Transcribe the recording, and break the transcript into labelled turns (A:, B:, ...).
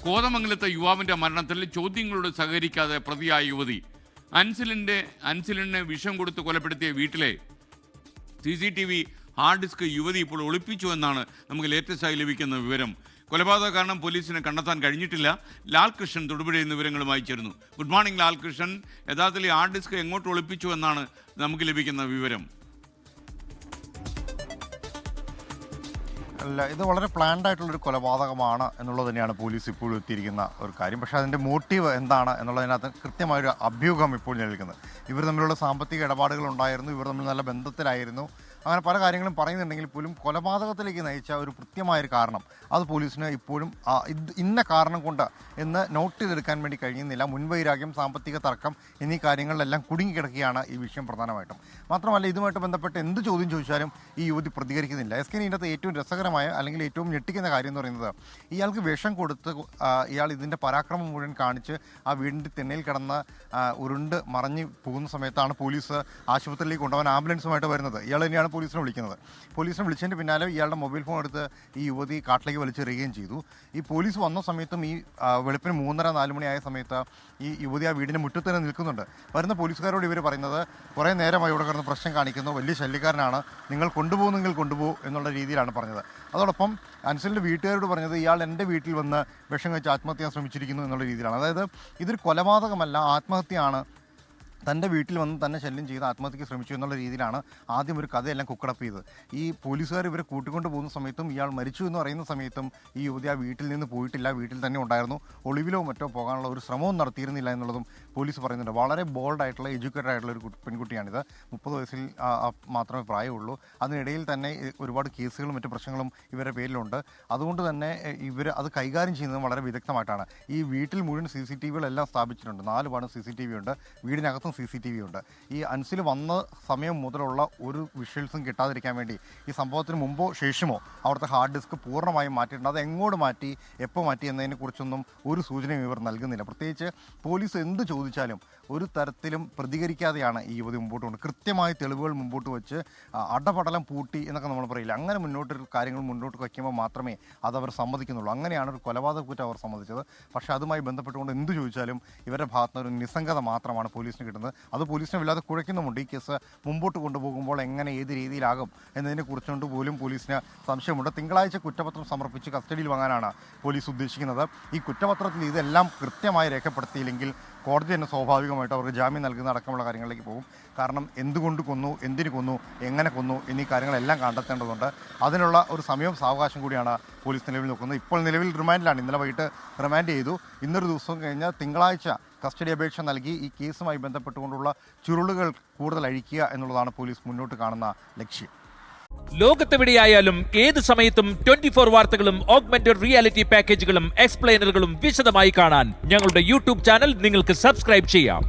A: കോതമംഗലത്തെ യുവാവിൻ്റെ മരണത്തിൽ ചോദ്യങ്ങളോട് സഹകരിക്കാതെ പ്രതിയായ യുവതി അൻസിലിനെ വിഷം കൊടുത്ത് കൊലപ്പെടുത്തിയ വീട്ടിലെ CCTV ഹാർഡ് ഡിസ്ക് യുവതി ഇപ്പോൾ ഒളിപ്പിച്ചു എന്നാണ് നമുക്ക് ലേറ്റസ്റ്റായി ലഭിക്കുന്ന വിവരം. കൊലപാതക കാരണം പോലീസിനെ കണ്ടെത്താൻ കഴിഞ്ഞിട്ടില്ല. ലാൽകൃഷ്ണൻ തൊടുപുഴയിൽ നിന്ന് വിവരങ്ങളുമായി ചേരുന്നു. Good morning Lalkrishnan. യഥാർത്ഥത്തിൽ ഹാർഡ് ഡിസ്ക് എങ്ങോട്ട് ഒളിപ്പിച്ചു എന്നാണ് നമുക്ക് ലഭിക്കുന്ന വിവരം?
B: അല്ല, ഇത് വളരെ പ്ലാൻഡ് ആയിട്ടുള്ളൊരു കൊലപാതകമാണ് എന്നുള്ളത് തന്നെയാണ് പോലീസ് ഇപ്പോഴും എത്തിയിരിക്കുന്ന ഒരു കാര്യം. പക്ഷേ അതിൻ്റെ മോട്ടീവ് എന്താണ് എന്നുള്ളതിനകത്ത് കൃത്യമായൊരു അഭ്യൂഹം ഇപ്പോൾ നിലനിൽക്കുന്നത്. ഇവർ തമ്മിലുള്ള സാമ്പത്തിക ഇടപാടുകൾ ഉണ്ടായിരുന്നു, ഇവർ തമ്മിൽ നല്ല ബന്ധത്തിലായിരുന്നു, അങ്ങനെ പല കാര്യങ്ങളും പറയുന്നുണ്ടെങ്കിൽ പോലും കൊലപാതകത്തിലേക്ക് നയിച്ച ഒരു കൃത്യമായൊരു കാരണം അത് പോലീസിന് ഇപ്പോഴും ഇന്ന കാരണം കൊണ്ട് എന്ന് നോട്ട് ചെയ്തെടുക്കാൻ വേണ്ടി കഴിയുന്നില്ല. മുൻവൈരാഗ്യം, സാമ്പത്തിക തർക്കം എന്നീ കാര്യങ്ങളിലെല്ലാം കുടുങ്ങിക്കിടക്കുകയാണ് ഈ വിഷയം പ്രധാനമായിട്ടും. മാത്രമല്ല, ഇതുമായിട്ട് ബന്ധപ്പെട്ട് എന്ത് ചോദ്യം ചോദിച്ചാലും ഈ യുവതി പ്രതികരിക്കുന്നില്ല. ഇതിനകത്ത് ഏറ്റവും രസകരമായ അല്ലെങ്കിൽ ഏറ്റവും ഞെട്ടിക്കുന്ന കാര്യം എന്ന് പറയുന്നത്, ഇയാൾക്ക് വിഷം കൊടുത്ത് ഇയാൾ ഇതിൻ്റെ പരാക്രമം മുഴുവൻ കാണിച്ച് ആ വീടിൻ്റെ തിണ്ണയിൽ കിടന്ന് ഉരുണ്ട് മറഞ്ഞ് പോകുന്ന സമയത്താണ് പോലീസ് ആശുപത്രിയിലേക്ക് കൊണ്ടുപോകാൻ ആംബുലൻസുമായിട്ട് വരുന്നത്. ഇയാൾ തന്നെയാണ് പോലീസിനെ വിളിക്കുന്നത്. പോലീസിനെ വിളിച്ചതിൻ്റെ പിന്നാലെ ഇയാളുടെ മൊബൈൽ ഫോൺ എടുത്ത് ഈ യുവതി കാട്ടിലേക്ക് വലിച്ചെറിയുകയും ചെയ്തു. ഈ പോലീസ് വന്ന സമയത്തും ഈ വെളുപ്പിന് 3:30-4 മണിയായ സമയത്ത് ഈ യുവതി ആ വീടിൻ്റെ മുറ്റത്ത് തന്നെ നിൽക്കുന്നുണ്ട്. വരുന്ന പോലീസുകാരോട് ഇവർ പറയുന്നത്, കുറേ നേരമായി ഇവിടെ കിടന്ന് പ്രശ്നം കാണിക്കുന്നു, വലിയ ശല്യക്കാരനാണ്, നിങ്ങൾ കൊണ്ടുപോകുന്നെങ്കിൽ കൊണ്ടുപോകും എന്നുള്ള രീതിയിലാണ് പറഞ്ഞത്. അതോടൊപ്പം അൻസലിൻ്റെ വീട്ടുകാരോട് പറഞ്ഞത്, ഇയാൾ എൻ്റെ വീട്ടിൽ വന്ന് വിഷം കഴിച്ച് ആത്മഹത്യ ചെയ്യാൻ ശ്രമിച്ചിരിക്കുന്നു എന്നുള്ള രീതിയിലാണ്. അതായത് ഇതൊരു കൊലപാതകമല്ല, ആത്മഹത്യയാണ്, തൻ്റെ വീട്ടിൽ വന്ന് തന്നെ ശല്യം ചെയ്ത് ആത്മഹത്യക്ക് ശ്രമിച്ചു എന്നുള്ള രീതിയിലാണ് ആദ്യം ഒരു കഥയെല്ലാം കുക്കടപ്പ് ചെയ്തത്. ഈ പോലീസുകാർ ഇവരെ കൂട്ടിക്കൊണ്ട് പോകുന്ന സമയത്തും ഇയാൾ മരിച്ചു എന്ന് പറയുന്ന സമയത്തും ഈ യുവതി ആ വീട്ടിൽ നിന്ന് പോയിട്ടില്ല, വീട്ടിൽ തന്നെ ഉണ്ടായിരുന്നു. ഒളിവിലോ മറ്റോ പോകാനുള്ള ഒരു ശ്രമവും നടത്തിയിരുന്നില്ല എന്നുള്ളതും പോലീസ് പറയുന്നുണ്ട്. വളരെ ബോൾഡായിട്ടുള്ള, എഡ്യൂക്കേറ്റഡ് ആയിട്ടുള്ള ഒരു പെൺകുട്ടിയാണിത്. 30 വയസ്സിൽ മാത്രമേ പ്രായമുള്ളൂ. അതിനിടയിൽ തന്നെ ഒരുപാട് കേസുകളും മറ്റു പ്രശ്നങ്ങളും ഇവരുടെ പേരിലുണ്ട്. അതുകൊണ്ട് തന്നെ ഇവർ അത് കൈകാര്യം ചെയ്യുന്നത് വളരെ വിദഗ്ധമായിട്ടാണ്. ഈ വീട്ടിൽ മുഴുവൻ CCTVകളെല്ലാം സ്ഥാപിച്ചിട്ടുണ്ട്. 4 പാടും CCTV ഉണ്ട്, വീടിനകത്തും CCTV ഉണ്ട്. ഈ അൻസിൽ വന്ന സമയം മുതലുള്ള ഒരു വിഷ്വൽസും കിട്ടാതിരിക്കാൻ വേണ്ടി ഈ സംഭവത്തിന് മുമ്പോ ശേഷമോ അവിടുത്തെ ഹാർഡ് ഡിസ്ക് പൂർണ്ണമായും മാറ്റിയിട്ടുണ്ട്. അത് എങ്ങോട്ട് മാറ്റി, എപ്പോൾ മാറ്റി എന്നതിനെക്കുറിച്ചൊന്നും ഒരു സൂചനയും ഇവർ നൽകുന്നില്ല. പ്രത്യേകിച്ച് പോലീസ് എന്ത് ചോദിച്ചാലും ഒരു തരത്തിലും പ്രതികരിക്കാതെയാണ് ഈ യുവതി മുമ്പോട്ട് കൊണ്ട് കൃത്യമായ തെളിവുകൾ മുമ്പോട്ട് വെച്ച് അടപടലം പൂട്ടി എന്നൊക്കെ നമ്മൾ പറയില്ല, അങ്ങനെ കാര്യങ്ങൾ മുന്നോട്ട് വയ്ക്കുമ്പോൾ മാത്രമേ അതവർ സമ്മതിക്കുന്നുള്ളൂ. അങ്ങനെയാണ് ഒരു കൊലപാതക കുറ്റം അവർ സമ്മതിച്ചത്. പക്ഷേ അതുമായി ബന്ധപ്പെട്ടുകൊണ്ട് എന്ത് ചോദിച്ചാലും ഇവരുടെ ഭാഗത്തുനിന്ന് ഒരു നിസ്സംഗത മാത്രമാണ് പോലീസിന് കിട്ടുന്നത്. അത് പോലീസിനെ വല്ലാതെ കുഴയ്ക്കുന്നുമുണ്ട്. ഈ കേസ് മുമ്പോട്ട് കൊണ്ടുപോകുമ്പോൾ എങ്ങനെ ഏത് രീതിയിലാകും എന്നതിനെ കുറിച്ചുകൊണ്ട് പോലും പോലീസിന് സംശയമുണ്ട്. തിങ്കളാഴ്ച കുറ്റപത്രം സമർപ്പിച്ച് കസ്റ്റഡിയിൽ വാങ്ങാനാണ് പോലീസ് ഉദ്ദേശിക്കുന്നത്. ഈ കുറ്റപത്രത്തിൽ ഇതെല്ലാം കൃത്യമായി രേഖപ്പെടുത്തിയില്ലെങ്കിൽ കോടതി തന്നെ സ്വാഭാവികമായിട്ട് അവർക്ക് ജാമ്യം നൽകുന്ന അടക്കമുള്ള കാര്യങ്ങളിലേക്ക് പോകും. കാരണം എന്തുകൊണ്ട് കൊന്നു, എന്തിനു കൊന്നു, എങ്ങനെ കൊന്നു എന്നീ കാര്യങ്ങളെല്ലാം കണ്ടെത്തേണ്ടതുണ്ട്. അതിനുള്ള ഒരു സമയവും സാവകാശം കൂടിയാണ് പോലീസ് നിലവിൽ നോക്കുന്നത്. ഇപ്പോൾ നിലവിൽ റിമാൻഡിലാണ്. ഇന്നലെ വൈകിട്ട് റിമാൻഡ് ചെയ്തു. ഇന്നൊരു ദിവസം കഴിഞ്ഞ് തിങ്കളാഴ്ച കസ്റ്റഡി അപേക്ഷ നൽകി ഈ കേസുമായി ബന്ധപ്പെട്ടുകൊണ്ടുള്ള ചുരുളുകൾ കൂടുതൽ അഴിക്കുക എന്നുള്ളതാണ് പോലീസ് മുന്നോട്ട് കാണുന്ന ലക്ഷ്യം.
C: ലോകത്തെവിടെയായാലും ഏത് സമയത്തും 24 വാർത്തകളും ഓഗ്മെന്റഡ് റിയാലിറ്റി പാക്കേജുകളും എക്സ്പ്ലെയിനറുകളും വിശദമായി കാണാൻ ഞങ്ങളുടെ YouTube ചാനൽ നിങ്ങൾക്ക് സബ്സ്ക്രൈബ് ചെയ്യാം.